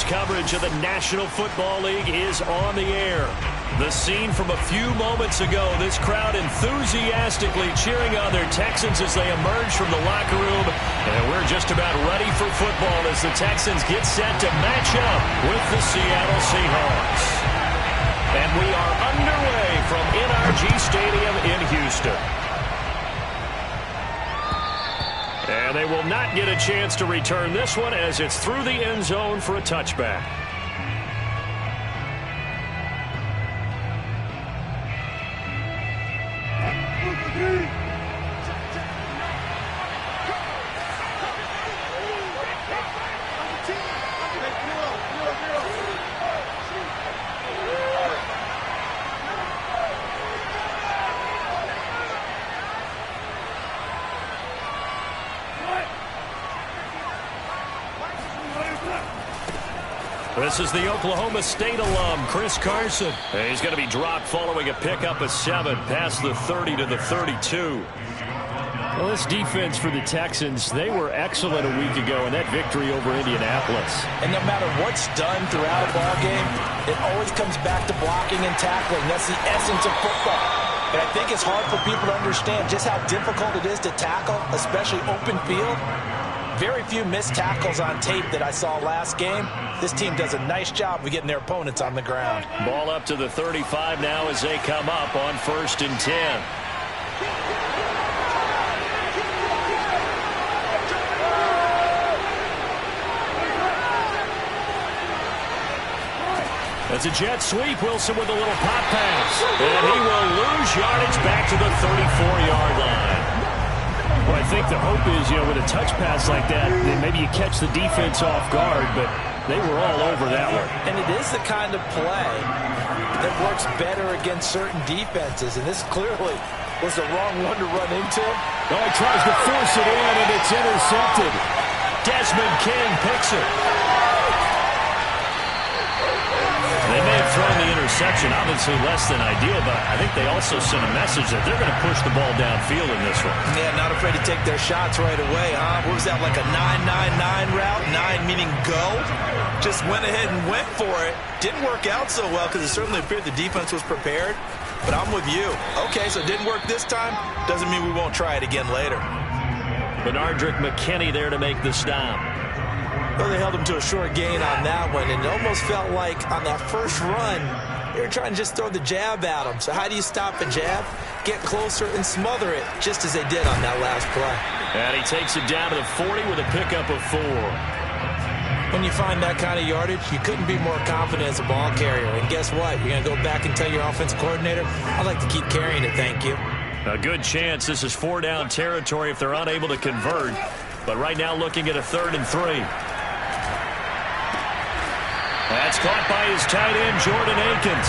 coverage of the National Football League is on the air. The scene from a few moments ago, this crowd enthusiastically cheering on their Texans as they emerge from the locker room. And we're just about ready for football as the Texans get set to match up with the Seattle Seahawks. And we are underway from NRG Stadium in Houston. And they will not get a chance to return this one as it's through the end zone for a touchback. This is the Oklahoma State alum, Chris Carson. And he's going to be dropped following a pickup of 7 past the 30 to the 32. Well, this defense for the Texans, they were excellent a week ago in that victory over Indianapolis. And no matter what's done throughout a ball game, it always comes back to blocking and tackling. That's the essence of football. And I think it's hard for people to understand just how difficult it is to tackle, especially open field. Very few missed tackles on tape that I saw last game. This team does a nice job of getting their opponents on the ground. Ball up to the 35 now as they come up on 1st and 10. That's a jet sweep. Wilson with a little pop pass. And he will lose yardage back to the 34-yard line. Well, I think the hope is, with a touch pass like that, then maybe you catch the defense off guard, but they were all over that one. And it is the kind of play that works better against certain defenses, and this clearly was the wrong one to run into. Oh, he tries to force it in, and it's intercepted. Desmond King picks it. They may have thrown the interception, obviously less than ideal, but I think they also sent a message that they're going to push the ball downfield in this one. Yeah, not afraid to take their shots right away, huh? What was that, like a 9-9-9 route? 9 meaning go? Just went ahead and went for it. Didn't work out so well because it certainly appeared the defense was prepared, but I'm with you. Okay, so it didn't work this time. Doesn't mean we won't try it again later. Benardrick McKinney there to make the stop. Well, they held him to a short gain on that one, and it almost felt like on that first run, they were trying to just throw the jab at him. So how do you stop a jab? Get closer and smother it, just as they did on that last play. And he takes it down to the 40 with a pickup of 4. When you find that kind of yardage, you couldn't be more confident as a ball carrier. And guess what? You're going to go back and tell your offensive coordinator, I'd like to keep carrying it, thank you. A good chance this is 4-down territory if they're unable to convert. But right now looking at a 3rd and 3. That's caught by his tight end, Jordan Akins.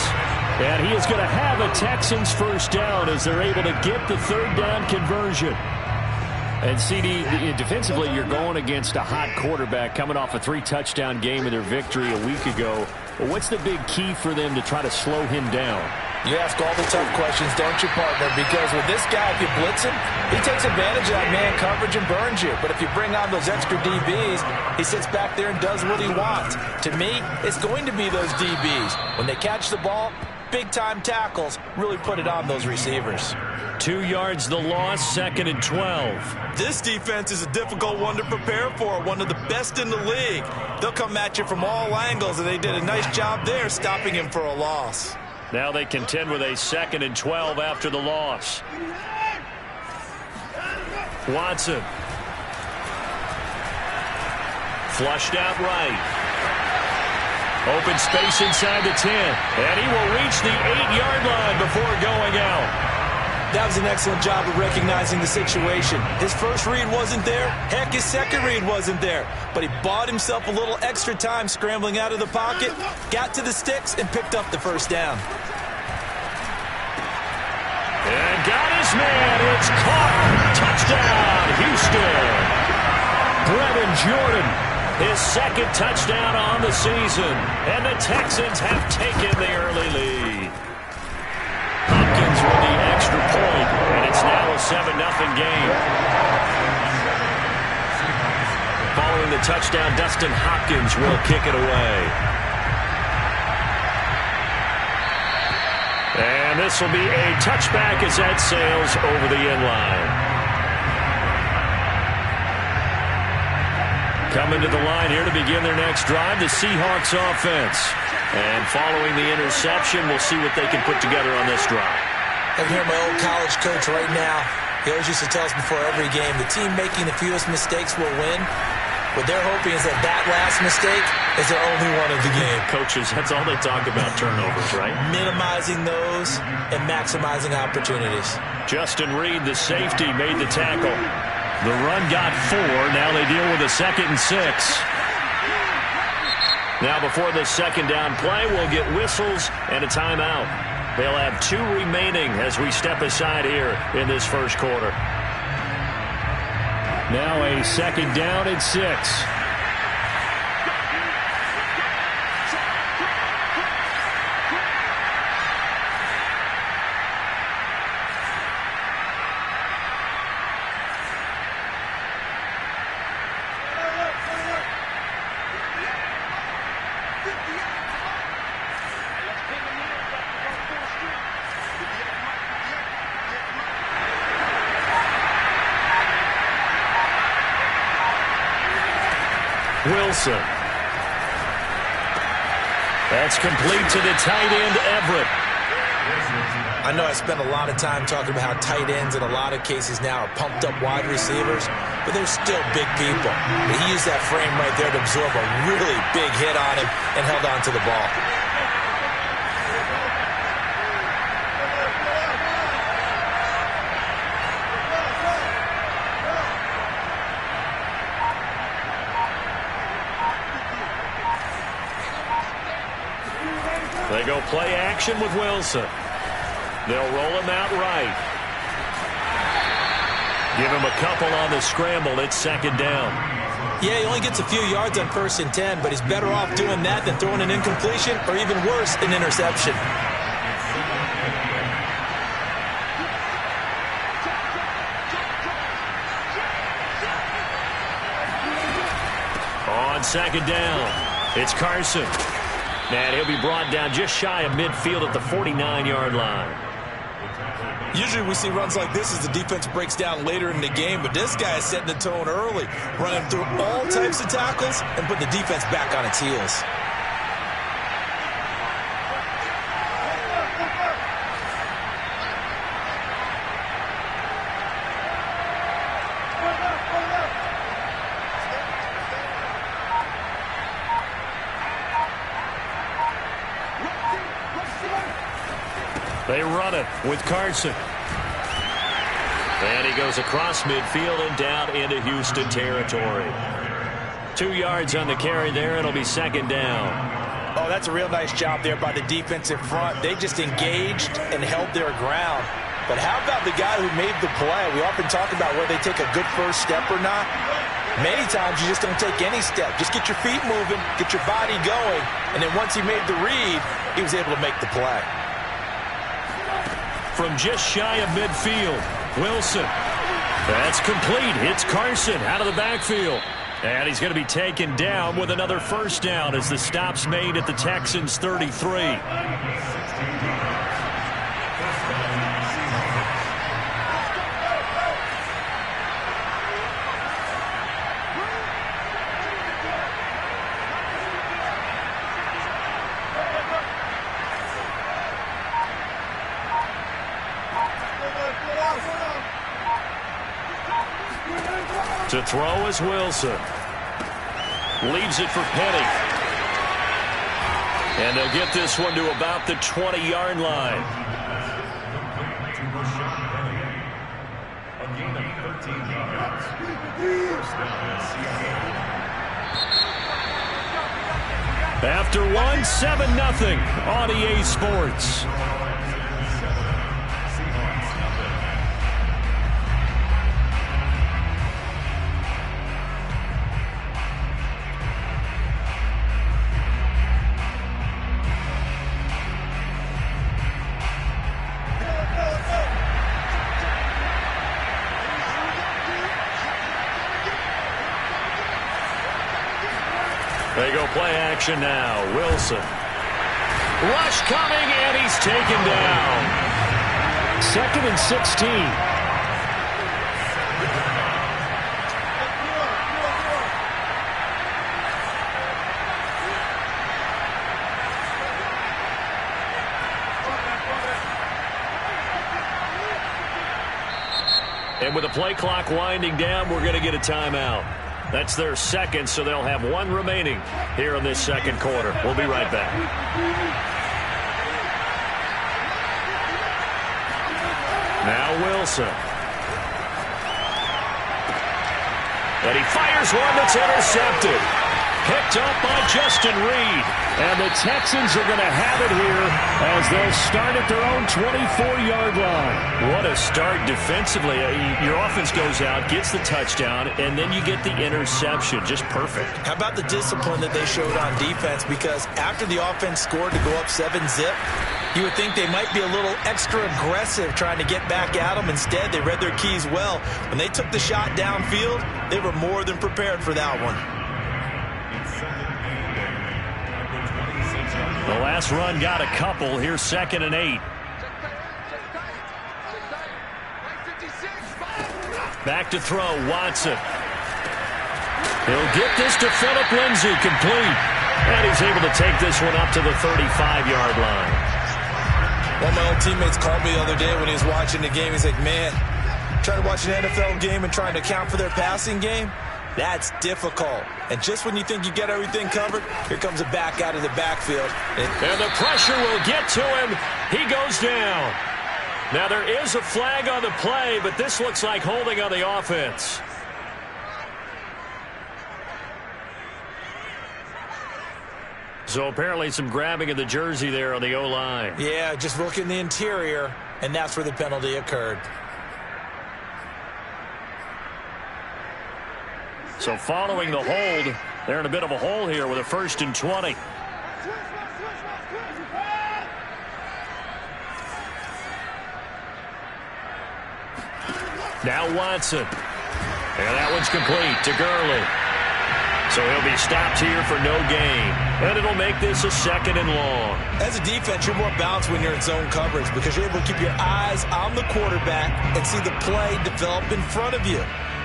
And he is going to have a Texans first down as they're able to get the 3rd down conversion. And CD, defensively, you're going against a hot quarterback coming off a 3-touchdown game in their victory a week ago. Well, what's the big key for them to try to slow him down? You ask all the tough questions, don't you, partner? Because with this guy, if you blitz him, he takes advantage of that man coverage and burns you. But if you bring on those extra DBs, he sits back there and does what he wants. To me, it's going to be those DBs. When they catch the ball, big-time tackles really put it on those receivers. 2 yards the loss, 2nd and 12. This defense is a difficult one to prepare for, one of the best in the league. They'll come at you from all angles, and they did a nice job there stopping him for a loss. Now they contend with a 2nd and 12 after the loss. Watson. Flushed out right. Open space inside the 10. And he will reach the 8-yard line before going out. That was an excellent job of recognizing the situation. His first read wasn't there. Heck, his second read wasn't there. But he bought himself a little extra time scrambling out of the pocket, got to the sticks, and picked up the first down. And got his man. It's caught. Touchdown, Houston. Brevin Jordan, his 2nd touchdown on the season. And the Texans have taken the early lead. Hopkins with the extra point, and it's now a 7-0 game. Following scoring the touchdown. Dustin Hopkins will kick it away. And this will be a touchback as that sails over the end line. Coming to the line here to begin their next drive, the Seahawks offense. And following the interception, we'll see what they can put together on this drive. I can hear my old college coach right now. He always used to tell us before every game, the team making the fewest mistakes will win. What they're hoping is that that last mistake is their only one of the game. Coaches, that's all they talk about, turnovers, right? Minimizing those and maximizing opportunities. Justin Reed, the safety, made the tackle. The run got 4. Now they deal with a 2nd and 6. Now before the second down play, we'll get whistles and a timeout. They'll have 2 remaining as we step aside here in this first quarter. Now a 2nd down and 6. Wilson. That's complete to the tight end, Everett. I know I spend a lot of time talking about how tight ends in a lot of cases now are pumped up wide receivers, but they're still big people. But he used that frame right there to absorb a really big hit on him and held on to the ball. They go play action with Wilson. They'll roll him out right. Give him a couple on the scramble. It's 2nd down. Yeah, he only gets a few yards on 1st and 10, but he's better off doing that than throwing an incompletion or even worse, an interception. On 2nd down, it's Carson. And he'll be brought down just shy of midfield at the 49-yard line. Usually we see runs like this as the defense breaks down later in the game, but this guy is setting the tone early, running through all types of tackles and putting the defense back on its heels. They run it with Carson. And he goes across midfield and down into Houston territory. 2 yards on the carry there. It'll be 2nd down. Oh, that's a real nice job there by the defensive front. They just engaged and held their ground. But how about the guy who made the play? We often talk about whether they take a good first step or not. Many times you just don't take any step. Just get your feet moving, get your body going, and then once he made the read, he was able to make the play. From just shy of midfield, Wilson. That's complete. It's Carson out of the backfield. And he's going to be taken down with another 1st down as the stop's made at the Texans' 33. To throw is Wilson. Leaves it for Penny. And they'll get this one to about the 20-yard line. A gain of 13 yards. After 1, 7-0 on EA Sports. go play action now. Wilson. Rush coming, and he's taken down. 2nd and 16. And with the play clock winding down, we're going to get a timeout. That's their second, so they'll have one remaining here in this second quarter. We'll be right back. Now Wilson. And he fires one that's intercepted. Picked up by Justin Reed. And the Texans are going to have it here as they'll start at their own 24-yard line. What a start defensively. Your offense goes out, gets the touchdown, and then you get the interception. Just perfect. How about the discipline that they showed on defense? Because after the offense scored to go up 7-zip, you would think they might be a little extra aggressive trying to get back at them. Instead, they read their keys well. When they took the shot downfield, they were more than prepared for that one. The last run got a couple. Here's 2nd and 8. Back to throw, Watson. He'll get this to Phillip Lindsay, complete. And he's able to take this one up to the 35-yard line. One of my old teammates called me the other day when he was watching the game. He's like, man, trying to watch an NFL game and trying to account for their passing game, that's difficult. And just when you think you get everything covered, here comes a back out of the backfield. And the pressure will get to him. He goes down. Now there is a flag on the play, but this looks like holding on the offense. So apparently some grabbing of the jersey there on the O-line. Yeah, just look in the interior, and that's where the penalty occurred. So following the hold, they're in a bit of a hole here with a 1st and 20. Now Watson. And that one's complete to Gurley. So he'll be stopped here for no gain. And it'll make this a 2nd and long. As a defense, you're more balanced when you're in zone coverage because you're able to keep your eyes on the quarterback and see the play develop in front of you.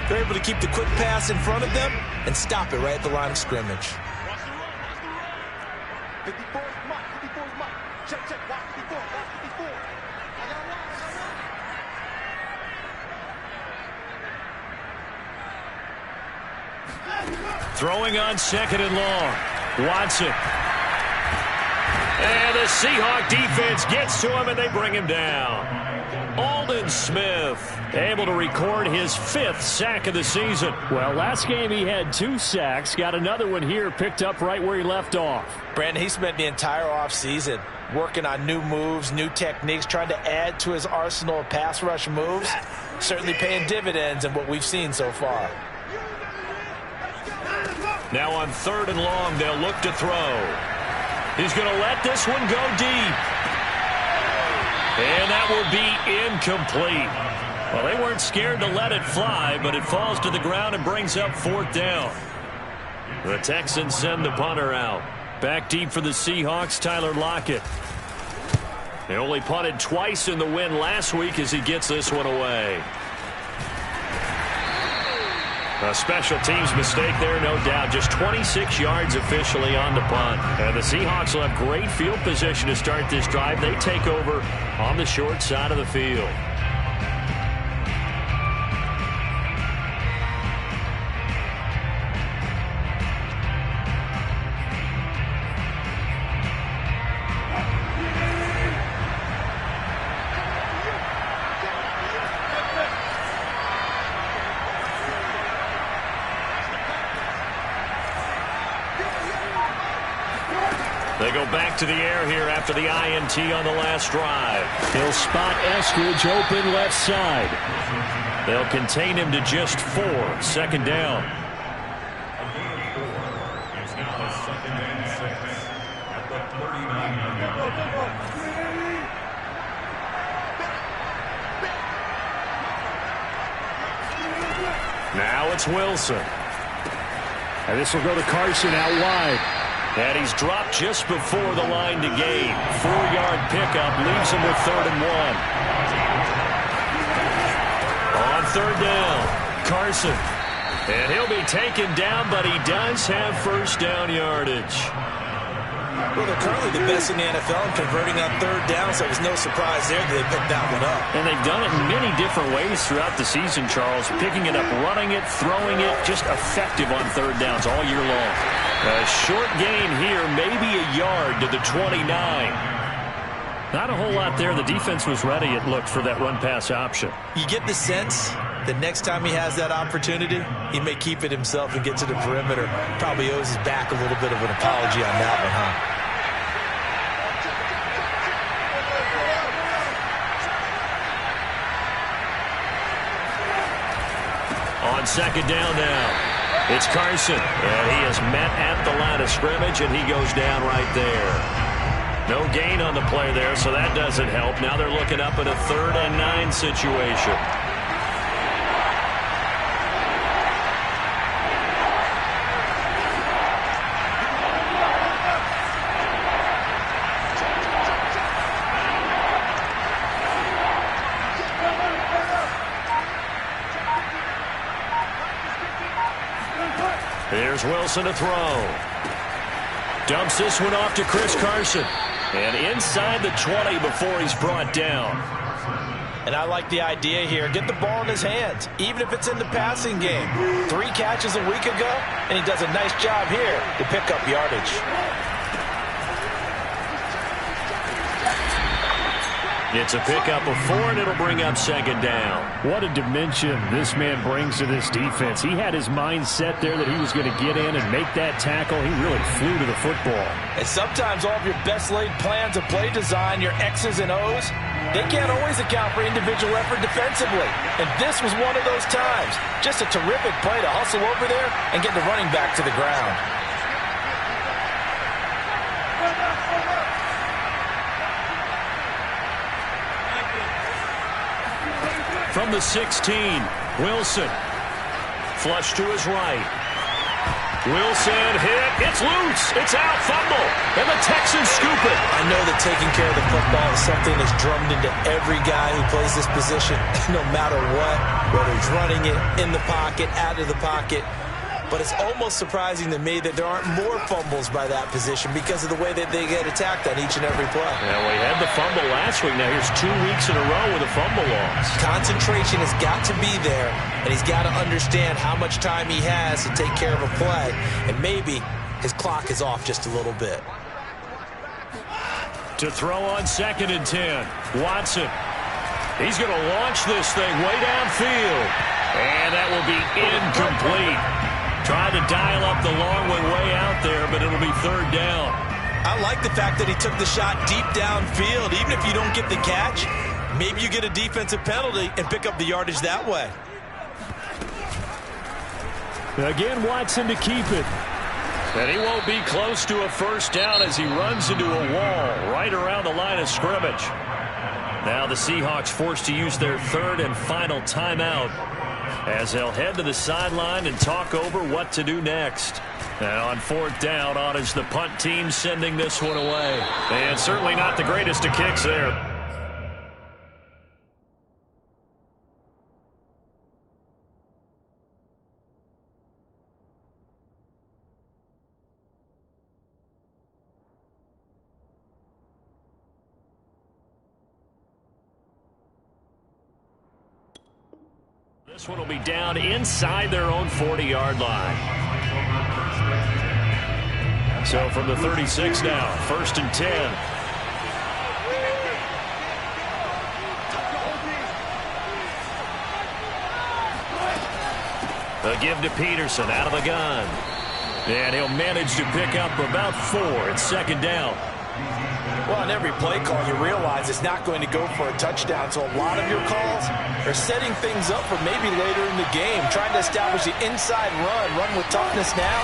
They're able to keep the quick pass in front of them and stop it right at the line of scrimmage. Throwing on 2nd and long. Watson. And the Seahawk defense gets to him, and they bring him down. Aldon Smith able to record his 5th sack of the season. Well, last game he had 2 sacks. Got another one here, picked up right where he left off. Brandon, he spent the entire offseason working on new moves, new techniques, trying to add to his arsenal of pass rush moves. Certainly paying dividends in what we've seen so far. Now on 3rd and long, they'll look to throw. He's going to let this one go deep. And that will be incomplete. Well, they weren't scared to let it fly, but it falls to the ground and brings up 4th down. The Texans send the punter out. Back deep for the Seahawks, Tyler Lockett. They only punted twice in the win last week as he gets this one away. A special teams mistake there, no doubt. Just 26 yards officially on the punt. And the Seahawks will have great field position to start this drive. They take over on the short side of the field. They go back to the air here after the INT on the last drive. He'll spot Eskridge open left side. They'll contain him to just 4. 2nd down. Now it's Wilson. And this will go to Carson out wide. And he's dropped just before the line to gain. 4-yard pickup leaves him with 3rd and 1. On 3rd down, Carson. And he'll be taken down, but he does have 1st down yardage. Well, they're currently the best in the NFL in converting on 3rd down, so it was no surprise there that they picked that one up. And they've done it in many different ways throughout the season, Charles. Picking it up, running it, throwing it, just effective on 3rd downs all year long. A short gain here, maybe a yard to the 29. Not a whole lot there. The defense was ready, it looked, for that run-pass option. You get the sense that next time he has that opportunity, he may keep it himself and get to the perimeter. Probably owes his back a little bit of an apology on that one, huh? On 2nd down now, it's Carson. And he is met at the line of scrimmage, and he goes down right there. No gain on the play there, so that doesn't help. Now they're looking up at a 3rd and 9 situation. Here's Wilson to throw. Dumps this one off to Chris Carson. And inside the 20 before he's brought down. And I like the idea here. Get the ball in his hands, even if it's in the passing game. 3 catches a week ago, and he does a nice job here to pick up yardage. It's a pickup of 4, and it'll bring up 2nd down. What a dimension this man brings to this defense. He had his mind set there that he was going to get in and make that tackle. He really flew to the football. And sometimes all of your best laid plans of play design, your X's and O's, they can't always account for individual effort defensively. And this was one of those times. Just a terrific play to hustle over there and get the running back to the ground. From the 16, Wilson. Flush to his right. Wilson hit. It's loose. It's out. Fumble. And the Texans scoop it. I know that taking care of the football is something that's drummed into every guy who plays this position, no matter what, whether he's running it, in the pocket, out of the pocket. But it's almost surprising to me that there aren't more fumbles by that position because of the way that they get attacked on each and every play. Now, we had the fumble last week. Now, here's 2 weeks in a row with a fumble loss. Concentration has got to be there, and he's got to understand how much time he has to take care of a play. And maybe his clock is off just a little bit. To throw on 2nd and 10, Watson. He's going to launch this thing way downfield. And that will be incomplete. Tried to dial up the long one way out there, but it'll be 3rd down. I like the fact that he took the shot deep downfield. Even if you don't get the catch, maybe you get a defensive penalty and pick up the yardage that way. Again, Watson to keep it. And he won't be close to a 1st down as he runs into a wall right around the line of scrimmage. Now the Seahawks forced to use their 3rd and final timeout, as they'll head to the sideline and talk over what to do next. Now on 4th down, on is the punt team sending this one away. And certainly not the greatest of kicks there. This one will be down inside their own 40-yard line. So from the 36 now, 1st and 10. The give to Peterson out of the gun. And he'll manage to pick up about 4. It's 2nd down. Well, on every play call, you realize it's not going to go for a touchdown. So a lot of your calls are setting things up for maybe later in the game, trying to establish the inside run with toughness now,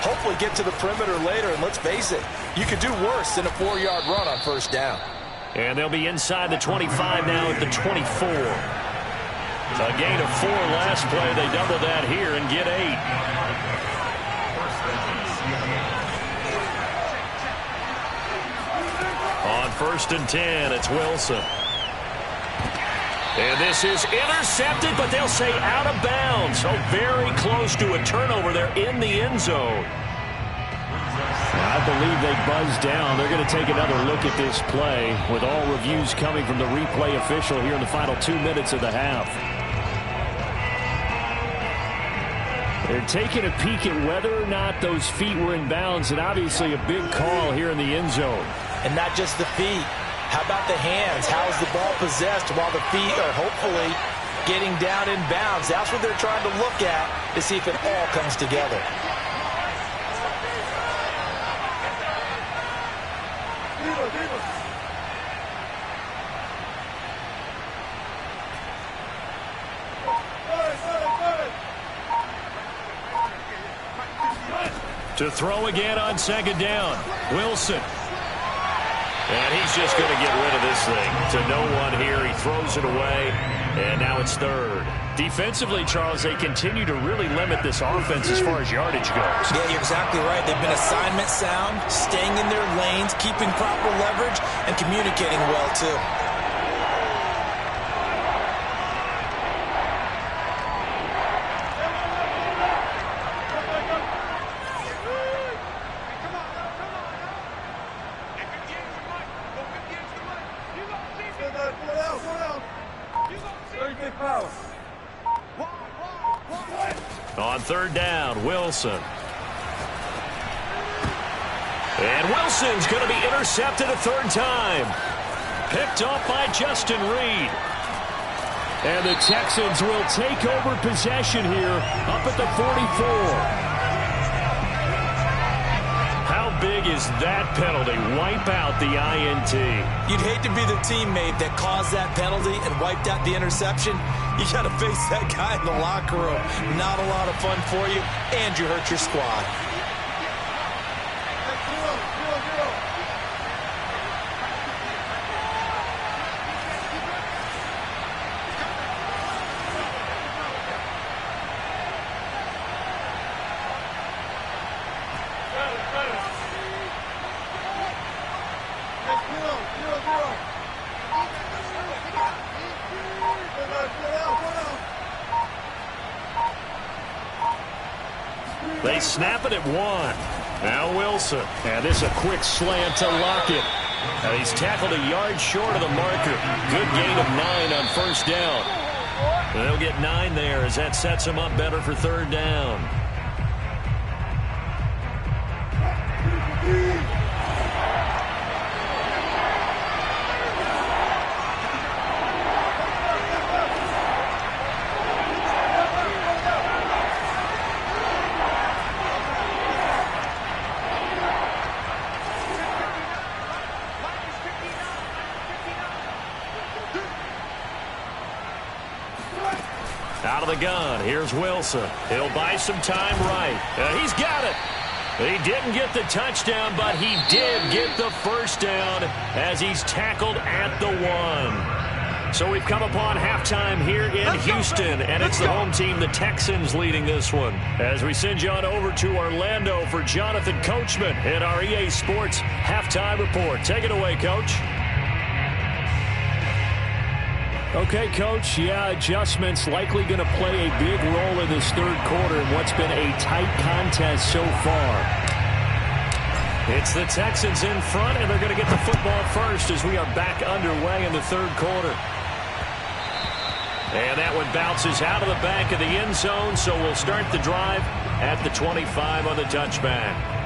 hopefully get to the perimeter later. And let's face it, you could do worse than a 4-yard run on 1st down. And they'll be inside the 25 now at the 24. A gain of 4 last play. They double that here and get 8. first and 10. It's Wilson. And this is intercepted, but they'll say out of bounds. So very close to a turnover there in the end zone. I believe they buzzed down. They're going to take another look at this play with all reviews coming from the replay official here in the final 2 minutes of the half. They're taking a peek at whether or not those feet were in bounds, and obviously a big call here in the end zone. And not just the feet. How about the hands? How's the ball possessed while the feet are hopefully getting down in bounds? That's what they're trying to look at to see if it all comes together. To throw again on second down. Wilson. And he's just going to get rid of this thing to no one here. He throws it away, and now it's third. Defensively, Charles, they continue to really limit this offense as far as yardage goes. Yeah, you're exactly right. They've been assignment sound, staying in their lanes, keeping proper leverage, and communicating well, too. On third down, Wilson. And Wilson's going to be intercepted a third time. Picked off by Justin Reed. And the Texans will take over possession here up at the 44. How big is that penalty? Wipe out the INT. You'd hate to be the teammate that caused that penalty and wiped out the interception. You got to face that guy in the locker room. Not a lot of fun for you, and you hurt your squad. They snap it at one. Now Wilson. And this is a quick slant to Lockett. And he's tackled a yard short of the marker. Good gain of 9 on first down. And they'll get 9 there as that sets him up better for third down. Out of the gun, here's Wilson. He'll buy some time right. He's got it. He didn't get the touchdown, but he did get the first down as he's tackled at the 1. So we've come upon halftime here in Houston, and it's the home team, the Texans, leading this one. As we send you on over to Orlando for Jonathan Coachman in our EA Sports Halftime Report. Take it away, Coach. Okay, Coach, adjustments likely going to play a big role in this third quarter in what's been a tight contest so far. It's the Texans in front, and they're going to get the football first as we are back underway in the third quarter. And that one bounces out of the back of the end zone, so we'll start the drive at the 25 on the touchback.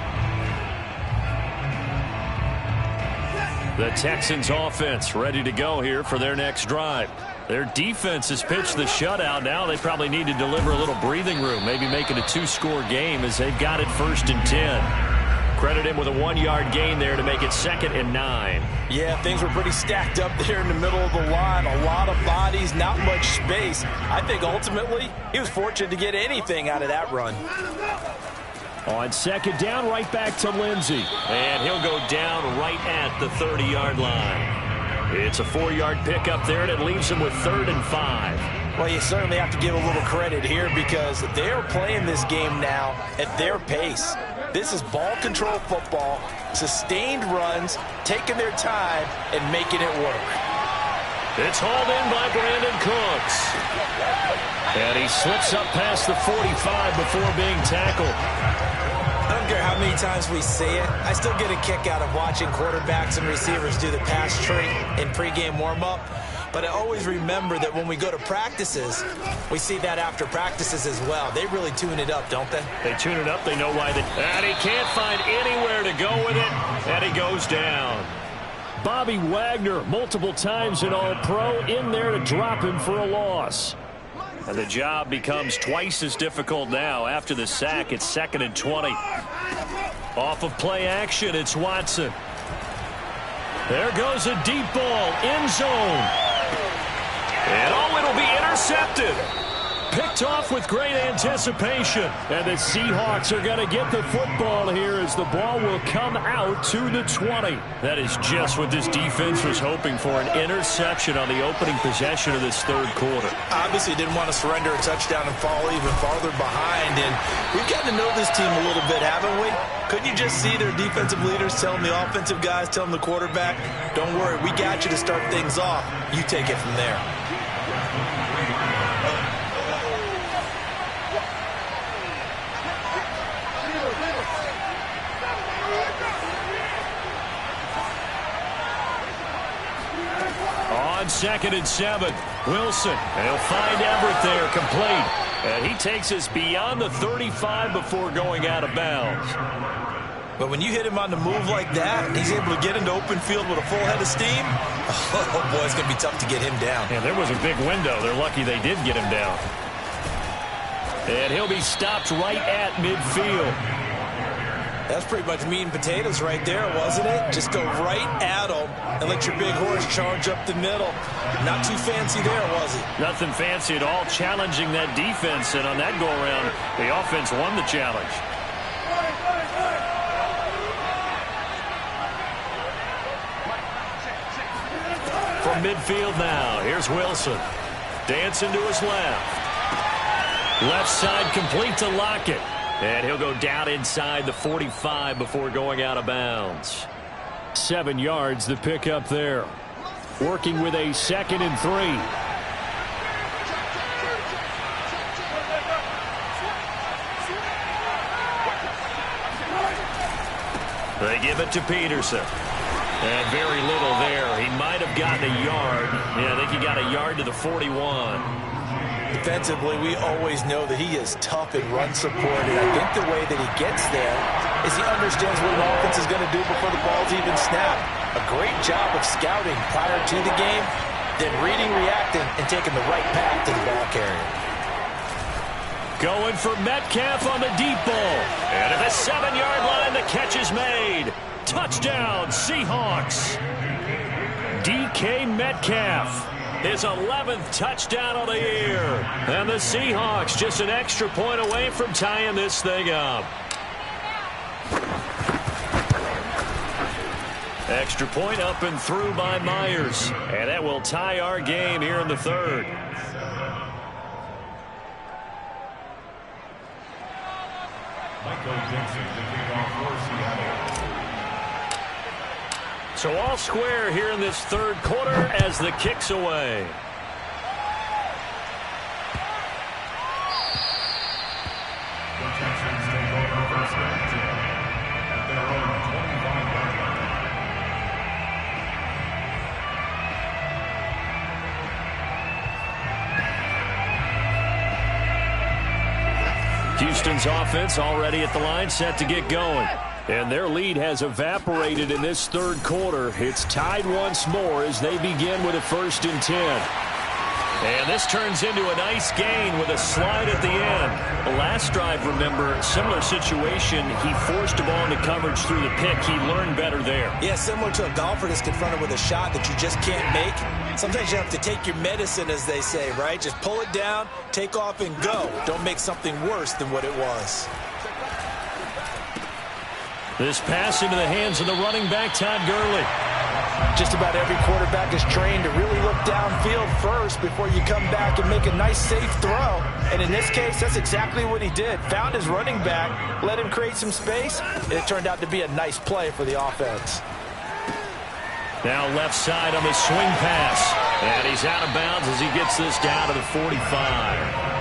The Texans offense ready to go here for their next drive. Their defense has pitched the shutout. Now they probably need to deliver a little breathing room, maybe make it a 2-score game as they've got it first and 10. Credit him with a 1-yard gain there to make it 2nd and 9. Yeah, things were pretty stacked up there in the middle of the line. A lot of bodies, not much space. I think ultimately he was fortunate to get anything out of that run. On second down, right back to Lindsey. And he'll go down right at the 30-yard line. It's a 4-yard pickup there, and it leaves him with 3rd and 5. Well, you certainly have to give a little credit here because they're playing this game now at their pace. This is ball control football, sustained runs, taking their time, and making it work. It's hauled in by Brandon Cooks. And he slips up past the 45 before being tackled. I don't care how many times we say it, I still get a kick out of watching quarterbacks and receivers do the pass tree in pregame warm-up. But I always remember that when we go to practices, we see that after practices as well. They really tune it up, don't they? They tune it up. They know why. And he can't find anywhere to go with it. And he goes down. Bobby Wagner, multiple times an All-Pro, in there to drop him for a loss. And the job becomes twice as difficult now. After the sack, it's 2nd and 20. Off of play action, it's Watson. There goes a deep ball, end zone. And it'll be intercepted. Picked off with great anticipation. And the Seahawks are going to get the football here as the ball will come out to the 20. That is just what this defense was hoping for, an interception on the opening possession of this third quarter. Obviously didn't want to surrender a touchdown and fall even farther behind. And we've gotten to know this team a little bit, haven't we? Couldn't you just see their defensive leaders telling the offensive guys, telling the quarterback, don't worry, we got you to start things off. You take it from there. On 2nd and 7, Wilson. And he'll find Everett there, complete. And he takes us beyond the 35 before going out of bounds. But when you hit him on the move like that, he's able to get into open field with a full head of steam. Oh, boy, it's going to be tough to get him down. Yeah, there was a big window. They're lucky they did get him down. And he'll be stopped right at midfield. That's pretty much meat and potatoes right there, wasn't it? Just go right at him and let your big horse charge up the middle. Not too fancy there, was it? Nothing fancy at all, challenging that defense. And on that go-around, the offense won the challenge. From midfield now, here's Wilson. Dancing to his left. Left side complete to Lockett. And he'll go down inside the 45 before going out of bounds. 7 yards the pickup there. Working with a 2nd and 3. They give it to Peterson. And very little there. He might have gotten a yard. Yeah, I think he got a yard to the 41. Defensively, we always know that he is tough and run support, and I think the way that he gets there is he understands what an offense is going to do before the ball's even snapped. A great job of scouting prior to the game, then reading, reacting, and taking the right path to the ball carrier. Going for Metcalf on the deep ball. And at the 7-yard line, the catch is made. Touchdown, Seahawks. DK Metcalf. His 11th touchdown of the year. And the Seahawks just an extra point away from tying this thing up. Extra point up and through by Myers. And that will tie our game here in the third. So all square here in this third quarter as the kick's away. Houston's offense already at the line, set to get going. And their lead has evaporated in this third quarter. It's tied once more as they begin with a 1st and 10. And this turns into a nice gain with a slide at the end. The last drive, remember, similar situation. He forced a ball into coverage through the pick. He learned better there. Yeah, similar to a golfer that's confronted with a shot that you just can't make. Sometimes you have to take your medicine, as they say, right? Just pull it down, take off, and go. Don't make something worse than what it was. This pass into the hands of the running back, Todd Gurley. Just about every quarterback is trained to really look downfield first before you come back and make a nice, safe throw. And in this case, that's exactly what he did. Found his running back, let him create some space, and it turned out to be a nice play for the offense. Now left side on the swing pass. And he's out of bounds as he gets this down to the 45.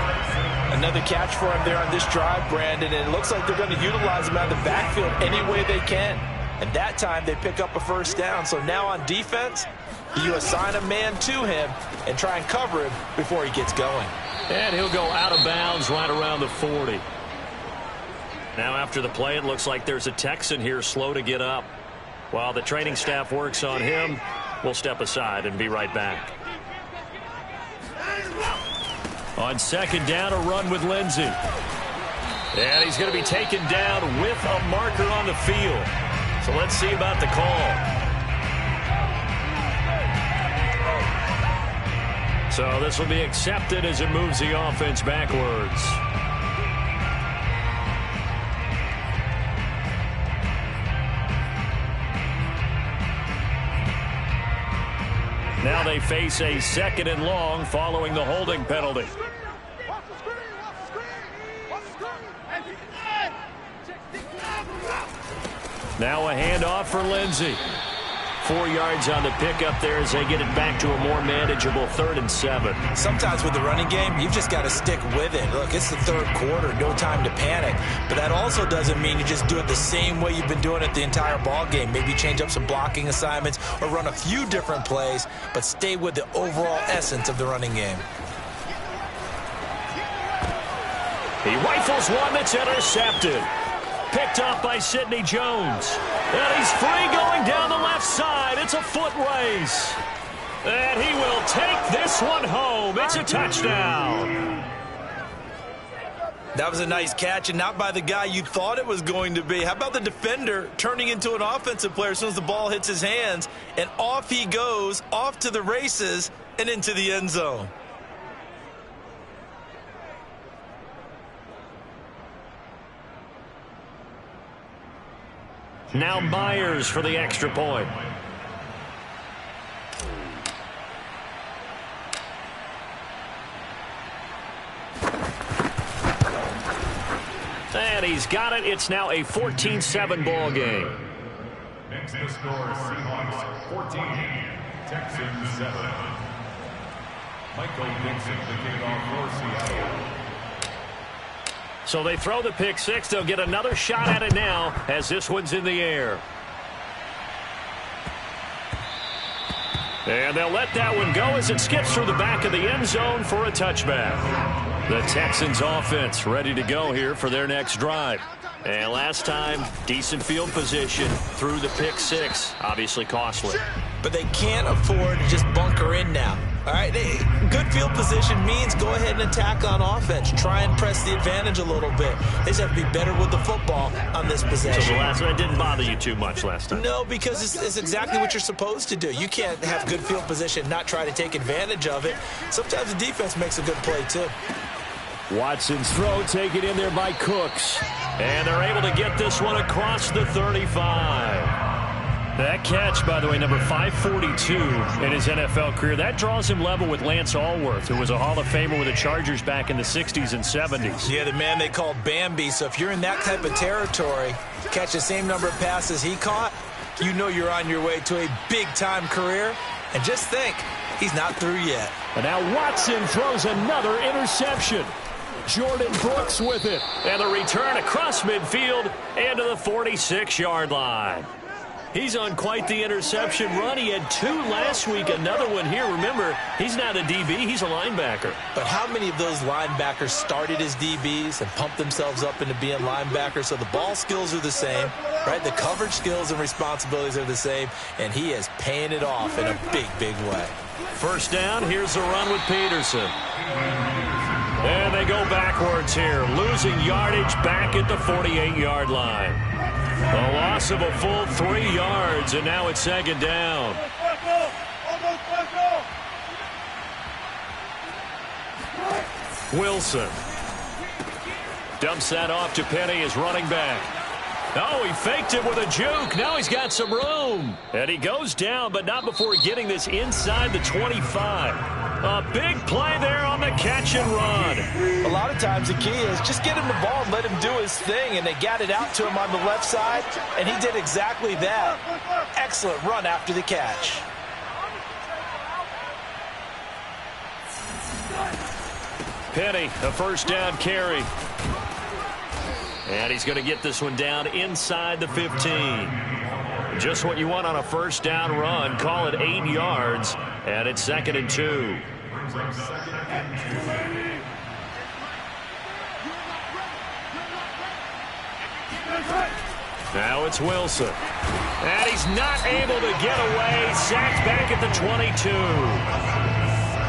Another catch for him there on this drive, Brandon, and it looks like they're going to utilize him out of the backfield any way they can. And that time they pick up a first down. So now on defense, you assign a man to him and try and cover him before he gets going. And he'll go out of bounds right around the 40. Now after the play, it looks like there's a Texan here slow to get up. While the training staff works on him, we'll step aside and be right back. On second down, a run with Lindsey. And he's going to be taken down with a marker on the field. So let's see about the call. So this will be accepted as it moves the offense backwards. Now they face a 2nd and long following the holding penalty. Now a handoff for Lindsey. 4 yards on the pickup there as they get it back to a more manageable 3rd and 7. Sometimes with the running game, you've just got to stick with it. Look, it's the 3rd quarter, no time to panic. But that also doesn't mean you just do it the same way you've been doing it the entire ball game. Maybe change up some blocking assignments or run a few different plays, but stay with the overall essence of the running game. He rifles one that's intercepted. Picked off by Sidney Jones. And he's free going down the left side. It's a foot race. And he will take this one home. It's a touchdown. That was a nice catch, and not by the guy you thought it was going to be. How about the defender turning into an offensive player as soon as the ball hits his hands, and off he goes, off to the races, and into the end zone. Now Myers for the extra point. And he's got it. It's now a 14-7 ball game. Next the score, Seahawks 14, Texans 7. Michael Dixon, the kickoff for Seattle. So they throw the pick six. They'll get another shot at it now as this one's in the air. And they'll let that one go as it skips through the back of the end zone for a touchback. The Texans offense ready to go here for their next drive. And last time, decent field position through the pick six. Obviously costly. But they can't afford to just bunker in now. All right, good field position means go ahead and attack on offense. Try and press the advantage a little bit. They just have to be better with the football on this possession. So the last one didn't bother you too much last time? No, because it's exactly what you're supposed to do. You can't have good field position, not try to take advantage of it. Sometimes the defense makes a good play, too. Watson's throw taken in there by Cooks. And they're able to get this one across the 35. That catch, by the way, number 542 in his NFL career, that draws him level with Lance Allworth, who was a Hall of Famer with the Chargers back in the 60s and 70s. Yeah, the man they called Bambi. So if you're in that type of territory, catch the same number of passes he caught, you know you're on your way to a big-time career. And just think, he's not through yet. And now Watson throws another interception. Jordan Brooks with it. And the return across midfield and to the 46-yard line. He's on quite the interception run. He had 2 last week, another one here. Remember, he's not a DB, he's a linebacker. But how many of those linebackers started as DBs and pumped themselves up into being linebackers? So the ball skills are the same, right? The coverage skills and responsibilities are the same, and he is paying it off in a big, big way. First down, here's the run with Peterson. And they go backwards here, losing yardage back at the 48-yard line. A loss of a full 3 yards, and now it's 2nd down. Wilson dumps that off to Penny as running back. Oh, he faked it with a juke. Now he's got some room. And he goes down, but not before getting this inside the 25. A big play there on the catch and run. A lot of times the key is just get him the ball and let him do his thing, and they got it out to him on the left side, and he did exactly that. Excellent run after the catch. Penny, a first down carry. And he's going to get this one down inside the 15. Just what you want on a first down run. Call it 8 yards, and it's 2nd and 2. Now it's Wilson. And he's not able to get away. Sacked back at the 22.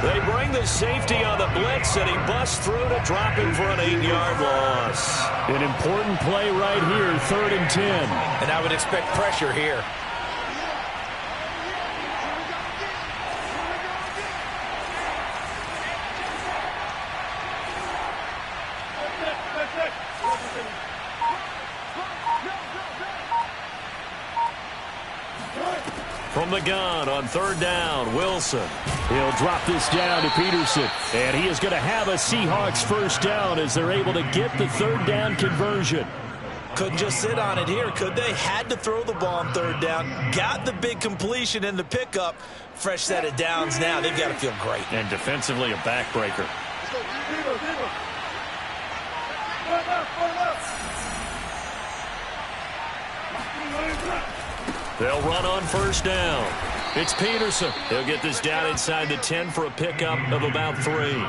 They bring the safety on the blitz, and he busts through to drop him for an 8-yard loss. An important play right here, 3rd and 10. And I would expect pressure here. From the gun on 3rd down, Wilson. He'll drop this down to Peterson. And he is going to have a Seahawks first down as they're able to get the 3rd down conversion. Couldn't just sit on it here, could they? Had to throw the ball on 3rd down. Got the big completion in the pickup. Fresh set of downs now. They've got to feel great. And defensively a backbreaker. They'll run on first down. It's Peterson. He'll get this down inside the 10 for a pickup of about 3.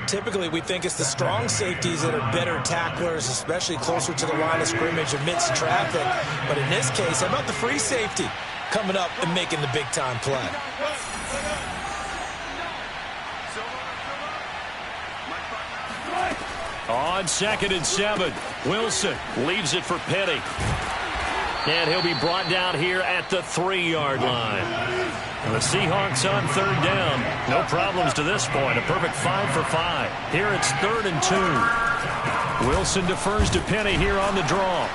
Typically, we think it's the strong safeties that are better tacklers, especially closer to the line of scrimmage amidst traffic. But in this case, how about the free safety coming up and making the big-time play? On 2nd and 7, Wilson leaves it for Penny. And he'll be brought down here at the 3-yard line. And the Seahawks on 3rd down. No problems to this point. A perfect 5 for 5. Here it's 3rd and 2. Wilson defers to Penny here on the draw.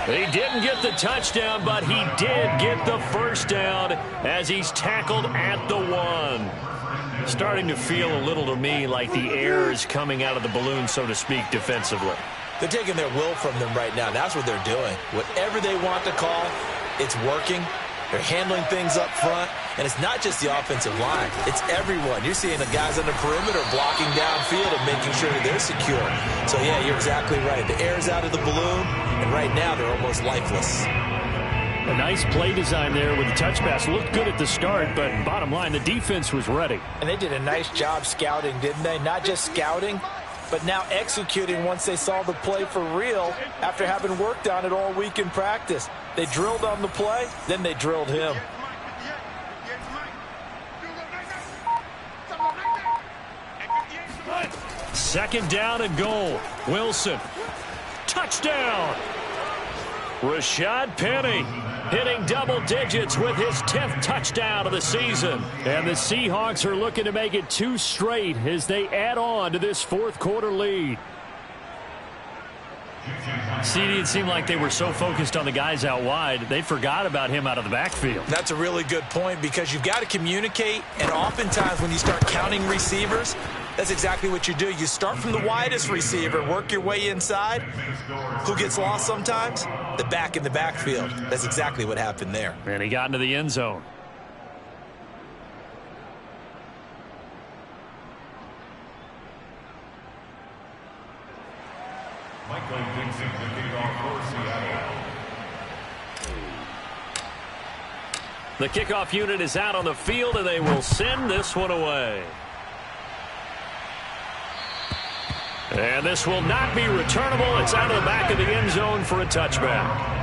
He didn't get the touchdown, but he did get the first down as he's tackled at the 1. Starting to feel a little to me like the air is coming out of the balloon, so to speak, defensively. They're taking their will from them right now. That's what they're doing. Whatever they want to call, it's working. They're handling things up front. And it's not just the offensive line. It's everyone. You're seeing the guys on the perimeter blocking downfield and making sure that they're secure. So, yeah, you're exactly right. The air's out of the balloon, and right now they're almost lifeless. A nice play design there with the touch pass. Looked good at the start, but bottom line, the defense was ready. And they did a nice job scouting, didn't they? Not just scouting, but now executing once they saw the play for real after having worked on it all week in practice. They drilled on the play, then they drilled him. Second down and goal. Wilson. Touchdown. Rashad Penny hitting double digits with his 10th touchdown of the season. And the Seahawks are looking to make it 2 straight as they add on to this 4th quarter lead. CD, it seemed like they were so focused on the guys out wide, they forgot about him out of the backfield. That's a really good point because you've got to communicate, and oftentimes when you start counting receivers, that's exactly what you do. You start from the widest receiver, work your way inside. Who gets lost sometimes? The back in the backfield. That's exactly what happened there. And he got into the end zone. Michael Dixon, the kickoff for Seattle. The kickoff unit is out on the field, and they will send this one away. And this will not be returnable. It's out of the back of the end zone for a touchback.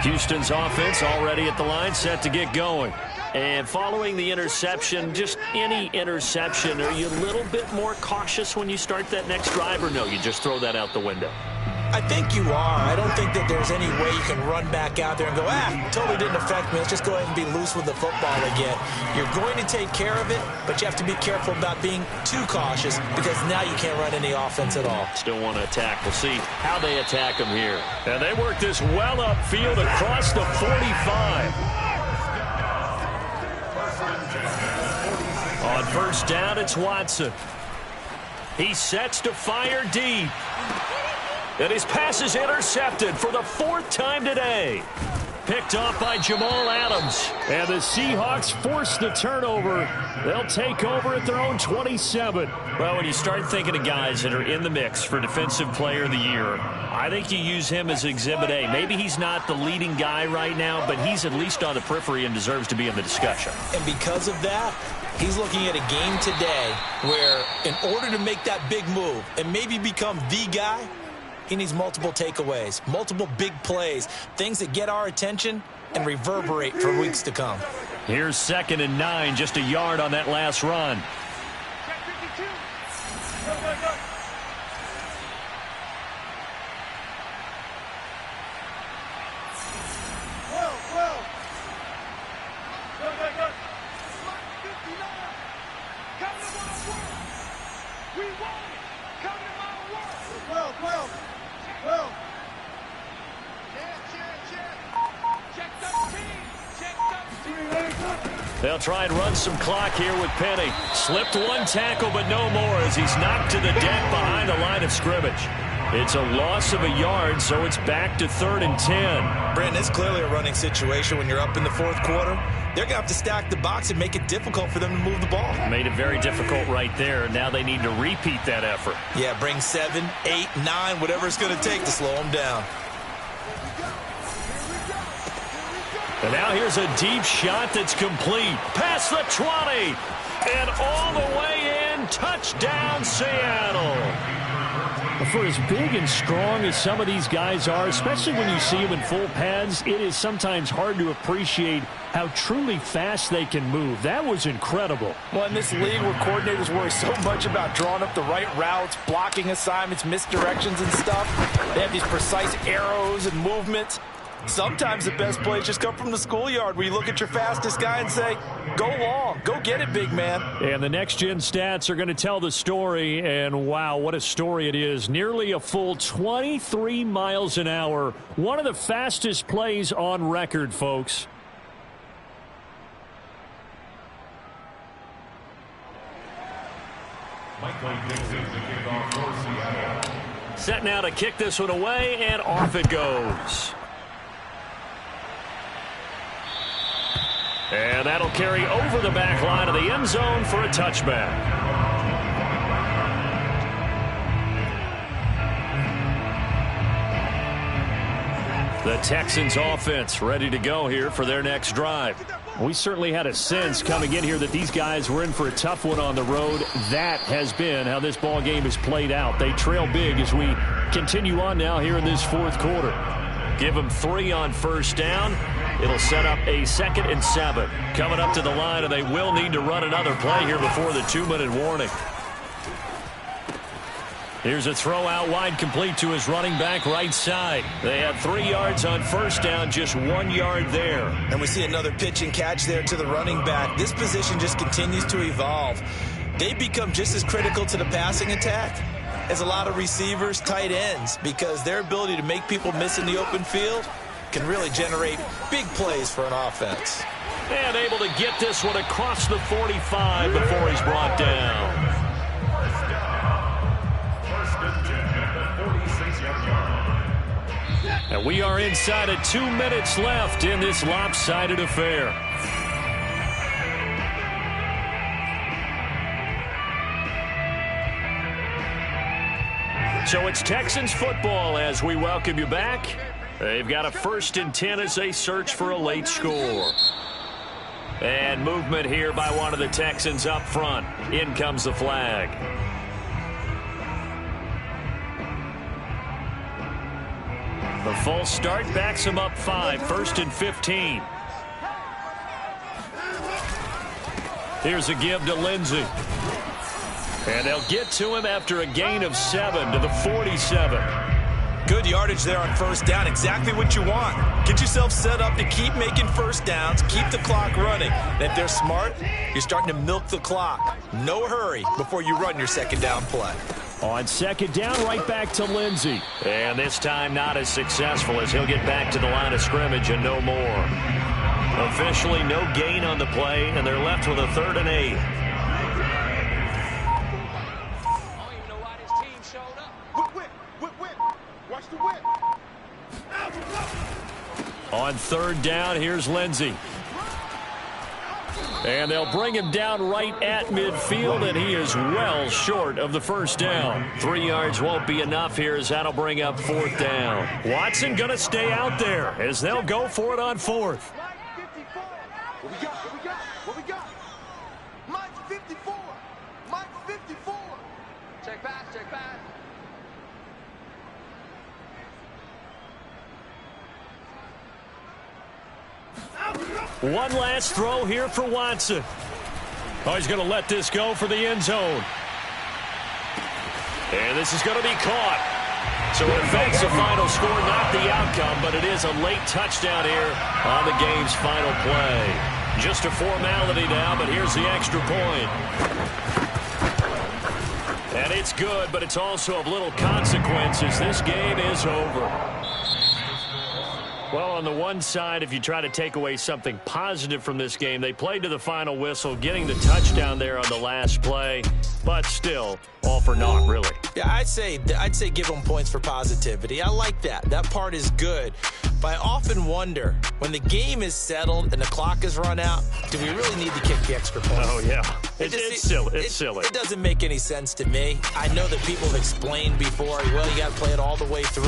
Houston's offense already at the line, set to get going. And following the interception, just any interception, are you a little bit more cautious when you start that next drive, or no, you just throw that out the window? I think you are. I don't think that there's any way you can run back out there and go, totally didn't affect me. Let's just go ahead and be loose with the football again. You're going to take care of it, but you have to be careful about being too cautious because now you can't run any offense at all. Still want to attack. We'll see how they attack them here. And they work this well upfield across the 45. On first down, it's Watson. He sets to fire deep. And his pass is intercepted for the 4th time today. Picked off by Jamal Adams. And the Seahawks force the turnover. They'll take over at their own 27. Well, when you start thinking of guys that are in the mix for Defensive Player of the Year, I think you use him as Exhibit A. Maybe he's not the leading guy right now, but he's at least on the periphery and deserves to be in the discussion. And because of that, he's looking at a game today where in order to make that big move and maybe become the guy, he needs multiple takeaways, multiple big plays, things that get our attention and reverberate for weeks to come. Here's 2nd and 9, just a yard on that last run. They'll try and run some clock here with Penny. Slipped one tackle, but no more as he's knocked to the deck behind the line of scrimmage. It's a loss of a yard, so it's back to 3rd and 10. Brandon, it's clearly a running situation when you're up in the 4th quarter. They're going to have to stack the box and make it difficult for them to move the ball. Made it very difficult right there. Now they need to repeat that effort. Yeah, bring 7, 8, 9, whatever it's going to take to slow them down. And now here's a deep shot that's complete. Past the 20. And all the way in. Touchdown, Seattle. For as big and strong as some of these guys are, especially when you see them in full pads, it is sometimes hard to appreciate how truly fast they can move. That was incredible. Well, in this league where coordinators worry so much about drawing up the right routes, blocking assignments, misdirections and stuff, they have these precise arrows and movements. Sometimes the best plays just come from the schoolyard where you look at your fastest guy and say, go long, go get it, big man. And the next-gen stats are going to tell the story, and wow, what a story it is. Nearly a full 23 miles an hour. One of the fastest plays on record, folks. Michael Dixon, the kickoff for Seattle. Set now to kick this one away, and off it goes. And that'll carry over the back line of the end zone for a touchback. The Texans offense ready to go here for their next drive. We certainly had a sense coming in here that these guys were in for a tough one on the road. That has been how this ball game has played out. They trail big as we continue on now here in this 4th quarter. Give them 3 on first down. It'll set up a 2nd and 7. Coming up to the line, and they will need to run another play here before the 2-minute warning. Here's a throw out wide, complete to his running back right side. They have 3 yards on first down, just 1 yard there. And we see another pitch and catch there to the running back. This position just continues to evolve. They become just as critical to the passing attack as a lot of receivers, tight ends, because their ability to make people miss in the open field can really generate big plays for an offense. And able to get this one across the 45 before he's brought down. First and 10 at the 46-yard line. And we are inside of 2 minutes left in this lopsided affair. So it's Texans football as we welcome you back. They've got a 1st and 10 as they search for a late score. And movement here by one of the Texans up front. In comes the flag. The false start backs him up 5, 1st and 15. Here's a give to Lindsey. And they'll get to him after a gain of 7 to the 47. Good yardage there on first down. Exactly what you want. Get yourself set up to keep making first downs, keep the clock running. And if they're smart, you're starting to milk the clock. No hurry before you run your second down play. On second down, right back to Lindsey. And this time not as successful as he'll get back to the line of scrimmage and no more. Officially no gain on the play, and they're left with a 3rd and 8. On 3rd down, here's Lindsey. And they'll bring him down right at midfield, and he is well short of the first down. 3 yards won't be enough here as that'll bring up 4th down. Watson going to stay out there as they'll go for it on 4th. What we got? Mike 54. Mike 54. Check pass. One last throw here for Watson. Oh, he's going to let this go for the end zone. And this is going to be caught. So it affects the final score, not the outcome, but it is a late touchdown here on the game's final play. Just a formality now, but here's the extra point. And it's good, but it's also of little consequence as this game is over. Well, on the one side, if you try to take away something positive from this game, they played to the final whistle, getting the touchdown there on the last play, but still, all for naught, really. Yeah, I'd say give them points for positivity. I like that. That part is good. But I often wonder, when the game is settled and the clock is run out, do we really need to kick the extra point? Oh, yeah. It's silly. It's silly. It doesn't make any sense to me. I know that people have explained before, well, you got to play it all the way through.